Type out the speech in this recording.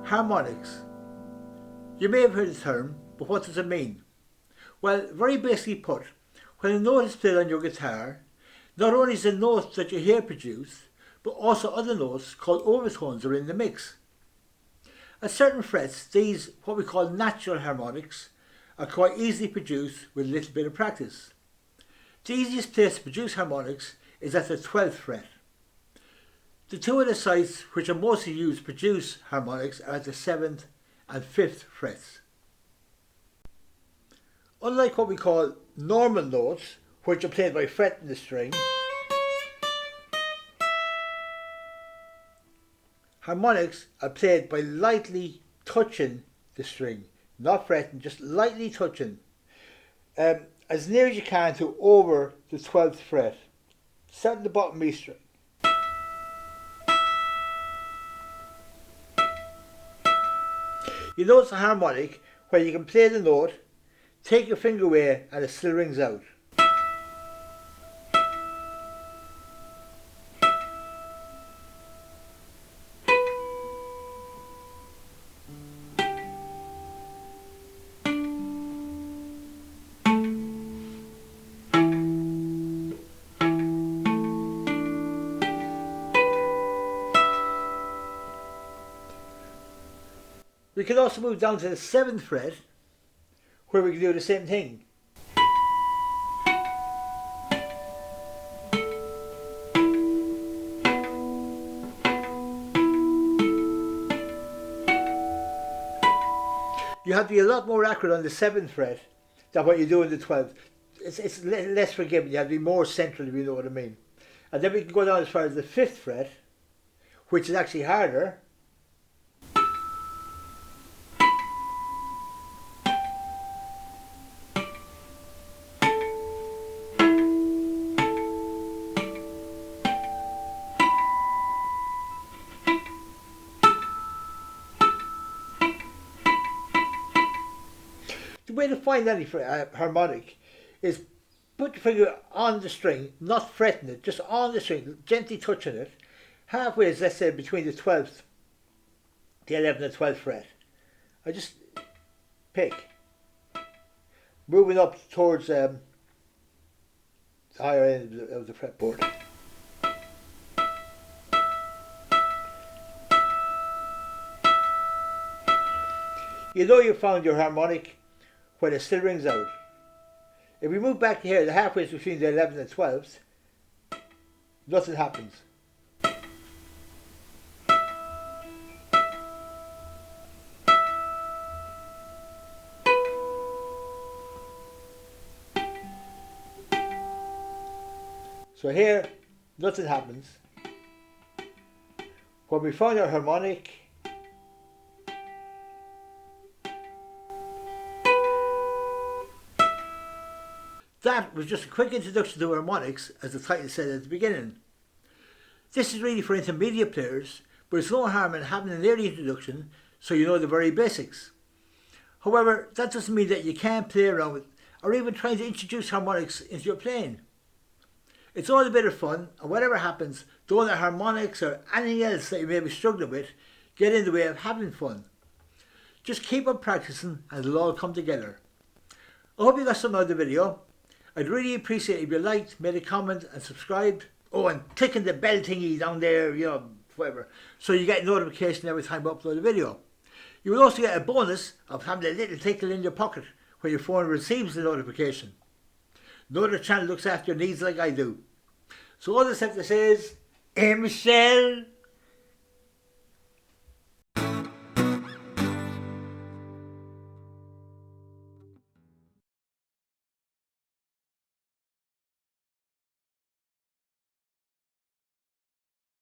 Harmonics. You may have heard the term, but what does it mean? Well, very basically put, when a note is played on your guitar, not only is the note that you hear produced, but also other notes called overtones are in the mix. At certain frets, these, what we call natural harmonics, are quite easily produced with a little bit of practice. The easiest place to produce harmonics is at the 12th fret. The two other sites which are mostly used to produce harmonics are at the 7th and 5th frets. Unlike what we call normal notes, which are played by fretting the string, harmonics are played by lightly touching the string, not fretting, just lightly touching, as near as you can to over the 12th fret, starting the bottom E string. You notice a harmonic where you can play the note, take your finger away and it still rings out. We can also move down to the 7th fret, where we can do the same thing. You have to be a lot more accurate on the 7th fret than what you do on the 12th. It's less forgiving, you have to be more central, if you know what I mean. And then we can go down as far as the 5th fret, which is actually harder. The way to find any harmonic is put your finger on the string, not fretting it, just on the string, gently touching it, halfway, let's say between the 12th, the 11th and 12th fret. I just pick, moving up towards the higher end of the fretboard. You know you found your harmonic when it still rings out. If we move back here, the halfway between the 11th and 12th, nothing happens. So here, nothing happens. When we found our harmonic, that was just a quick introduction to harmonics, as the title said at the beginning. This is really for intermediate players, but it's no harm in having an early introduction so you know the very basics. However, that doesn't mean that you can't play around with or even trying to introduce harmonics into your playing. It's all a bit of fun, and whatever happens, don't let harmonics or anything else that you may be struggling with get in the way of having fun. Just keep on practicing and it'll all come together. I hope you got something out of the video. I'd really appreciate it if you liked, made a comment and subscribed. Oh, and clicking the bell thingy down there, whatever, so you get notification every time I upload a video. You will also get a bonus of having a little tickle in your pocket where your phone receives the notification. No other channel looks after your needs like I do. So all that's left to say is, Michelle.